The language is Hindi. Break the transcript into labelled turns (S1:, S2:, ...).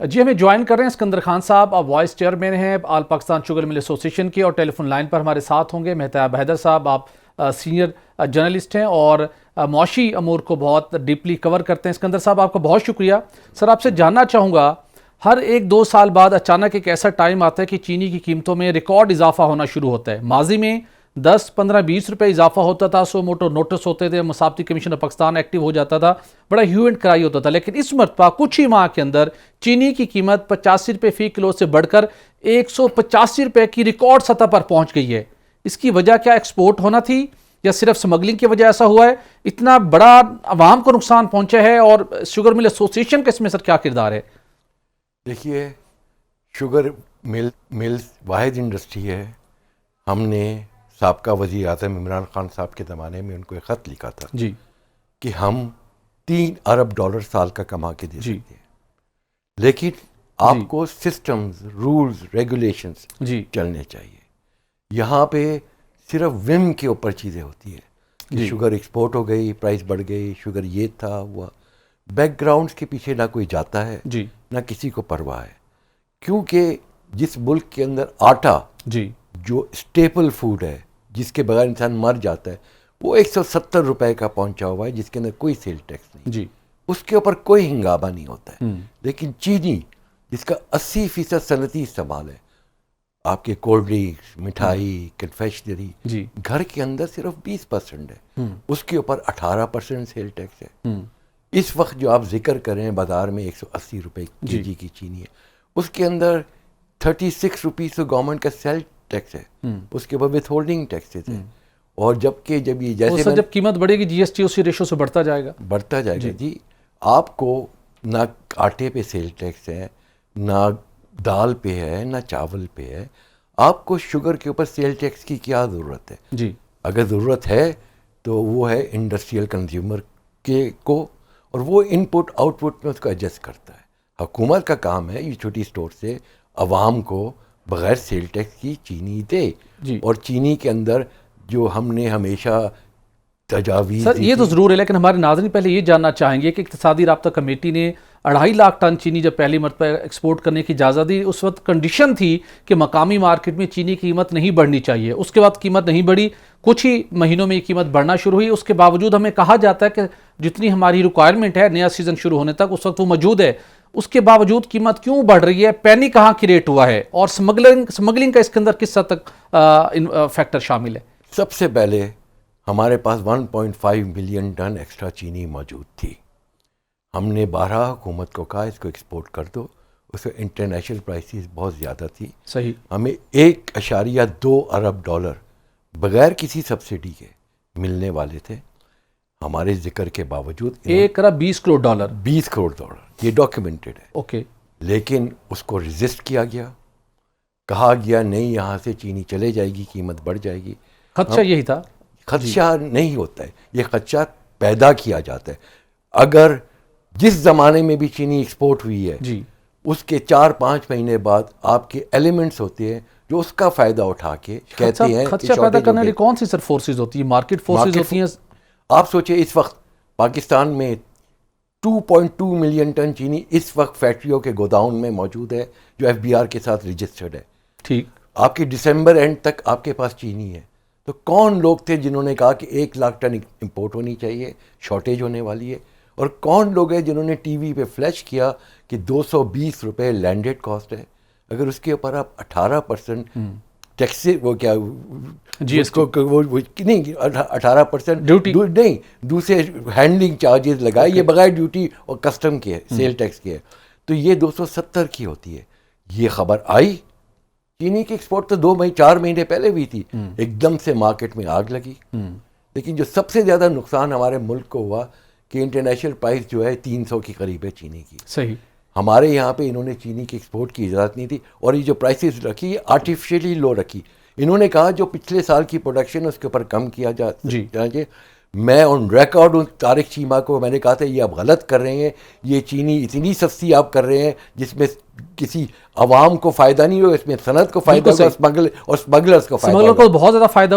S1: जी हमें ज्वाइन कर रहे हैं सिकंदर खान साहब, आप वाइस चेयरमैन हैं all Pakistan sugar mill association के, और टेलीफोन लाइन पर हमारे साथ होंगे मेहताब हैदर साहब। आप सीनियर जर्नलिस्ट हैं और मौशी अमूर को बहुत डीपली कवर करते हैं। सिकंदर साहब, आपका बहुत शुक्रिया। सर, आपसे जानना चाहूँगा, हर 1-2 साल बाद अचानक एक ऐसा टाइम आता है कि चीनी की कीमतों में रिकॉर्ड इजाफा होना शुरू होता है। माजी में 10, 15, 20 रुपये इजाफा होता था, सो मोटो नोटिस होते थे, मुसाफती कमीशन ऑफ पाकिस्तान एक्टिव हो जाता था, बड़ा ह्यू एंड क्राई होता था। लेकिन इस मरतबा कुछ ही माह के अंदर चीनी की कीमत 85 रुपये फी किलो से बढ़कर 185 रुपये की रिकॉर्ड सतह पर पहुंच गई है। इसकी वजह क्या एक्सपोर्ट होना थी या सिर्फ स्मगलिंग की वजह ऐसा हुआ है? इतना बड़ा आवाम को नुकसान पहुंचा है, और शुगर मिल एसोसिएशन का इसमें सर क्या किरदार है?
S2: देखिए, शुगर मिल्स वाहिद इंडस्ट्री है। हमने साबका वज़ीर आज़म इमरान खान साहब के ज़माने में उनको एक ख़त लिखा था
S1: जी
S2: कि हम $3 अरब साल का कमा के दे सकते हैं, लेकिन आपको सिस्टम्स, रूल्स, रेगुलेशंस चलने चाहिए। यहाँ पे सिर्फ विम के ऊपर चीज़ें होती हैं कि शुगर एक्सपोर्ट हो गई, प्राइस बढ़ गई, शुगर ये था हुआ। बैकग्राउंड्स के पीछे ना कोई जाता है ना किसी को परवाह है, क्योंकि जिस मुल्क के अंदर आटा जो स्टेपल फूड है, जिसके बगैर इंसान मर जाता है, वो 170 रुपए का पहुंचा हुआ है, जिसके अंदर कोई सेल टैक्स नहीं, उसके ऊपर कोई हंगामा नहीं होता है। लेकिन चीनी, जिसका 80% सनती इस्तेमाल है, आपके कोल्ड ड्रिंक्स, मिठाई, कन्फेक्शनरी, घर के अंदर सिर्फ 20% है, उसके ऊपर 18% सेल टैक्स है। इस वक्त जो आप जिक्र कर रहे हैं, बाजार में 180 रुपए केजी की चीनी है, उसके अंदर 36 रुपीज़ तो गवर्नमेंट का सेल टैक्स है, उसके बाद विथ होल्डिंग टैक्सेस है। और जब ये जैसे
S1: जब कीमत बढ़ेगी जीएसटी उसी रेशो से बढ़ता जाएगा
S2: जी। आपको ना आटे पे सेल टैक्स है, ना दाल पे है, ना चावल पे है। आपको शुगर के ऊपर सेल टैक्स की क्या ज़रूरत है? जी, अगर ज़रूरत है तो वो है इंडस्ट्रियल कंज्यूमर को, और वो इनपुट आउटपुट में उसको एडजस्ट करता है। हुकूमत का काम है ये छोटी स्टोर से अवाम को बगैर सेल टैक्स की चीनी दे। और चीनी के अंदर जो हमने हमेशा तजावीज़,
S1: सर ये तो ज़रूर है, लेकिन हमारे नाज़रीन पहले ये जानना चाहेंगे कि इक़्तिसादी राब्ता कमेटी ने 2.5 लाख टन चीनी जब पहली मरतबा एक्सपोर्ट करने की इजाज़त दी, उस वक्त कंडीशन थी कि मकामी मार्केट में चीनी की कीमत नहीं बढ़नी चाहिए। उसके बाद कीमत नहीं बढ़ी, कुछ ही महीनों में ये कीमत बढ़ना शुरू हुई। उसके बावजूद हमें कहा जाता है कि जितनी हमारी रिक्वायरमेंट है नया सीज़न शुरू होने तक, उस वक्त वो मौजूद है। उसके बावजूद कीमत क्यों बढ़ रही है? पैनी कहाँ की रेट हुआ है? और स्मगलिंग का इसके अंदर किस हद तक फैक्टर शामिल है?
S2: सबसे पहले हमारे पास 1.5 मिलियन टन एक्स्ट्रा चीनी मौजूद थी। हमने 12 हुकूमत को कहा इसको एक्सपोर्ट कर दो। उसके इंटरनेशनल प्राइसेस बहुत ज़्यादा थी। सही, हमें $1.2 अरब बगैर किसी सब्सिडी के मिलने वाले थे। हमारे जिक्र के बावजूद
S1: $1 अरब $20 करोड़,
S2: 20 करोड़ डॉलर, ये डॉक्यूमेंटेड है।
S1: ओके,
S2: लेकिन उसको रेजिस्ट किया गया, कहा गया नहीं यहाँ से चीनी चले जाएगी, कीमत बढ़ जाएगी।
S1: खदशा यही था।
S2: खदशा नहीं होता है, ये खदशा पैदा किया जाता है। अगर जिस ज़माने में भी चीनी एक्सपोर्ट हुई है उसके 4-5 महीने बाद आपके एलिमेंट्स होते हैं जो उसका फ़ायदा उठा के कहते हैं।
S1: खदशा पैदा करने वाली कौन सी सर फोर्सेज होती है? मार्केट फोर्सेज होती हैं।
S2: आप सोचिए, इस वक्त पाकिस्तान में 2.2 मिलियन टन चीनी इस वक्त फैक्ट्रियों के गोदाउन में मौजूद है जो FBR के साथ रजिस्टर्ड है। ठीक, आपकी दिसंबर एंड तक आपके पास चीनी है। तो कौन लोग थे जिन्होंने कहा कि 1 लाख टन इंपोर्ट होनी चाहिए, शॉर्टेज होने वाली है? और कौन लोग हैं जिन्होंने टीवी पे फ्लैश किया कि 220 रुपये लैंडेड कॉस्ट है? अगर उसके ऊपर आप 18% टैक्स, वो क्या जी, इसको वो नहीं 18% ड्यूटी नहीं, दूसरे हैंडलिंग चार्जेस लगाए, ये बगैर ड्यूटी और कस्टम के है, सेल टैक्स के है, तो ये 270 की होती है। ये खबर आई, चीनी की एक्सपोर्ट तो 2-4 महीने पहले हुई थी, एकदम से मार्केट में आग लगी। लेकिन जो सबसे ज़्यादा नुकसान हमारे मुल्क को हुआ कि इंटरनेशनल प्राइस जो है 300 की करीब है चीनी की। सही, हमारे यहाँ पे इन्होंने चीनी की एक्सपोर्ट की इजाज़त नहीं थी, और ये जो प्राइसेस रखी आर्टिफिशियली लो रखी। इन्होंने कहा जो पिछले साल की प्रोडक्शन है उसके ऊपर कम किया जाए। मैं ऑन रिकॉर्ड हूँ, तारिक चीमा को मैंने कहा था ये आप गलत कर रहे हैं, ये चीनी इतनी सस्ती आप कर रहे हैं जिसमें किसी आवाम को फ़ायदा नहीं हो, इसमें सनत को फ़ायदा होगा, स्मगलर्स को फ़ायदा होगा।
S1: बहुत ज़्यादा फ़ायदा हुआ।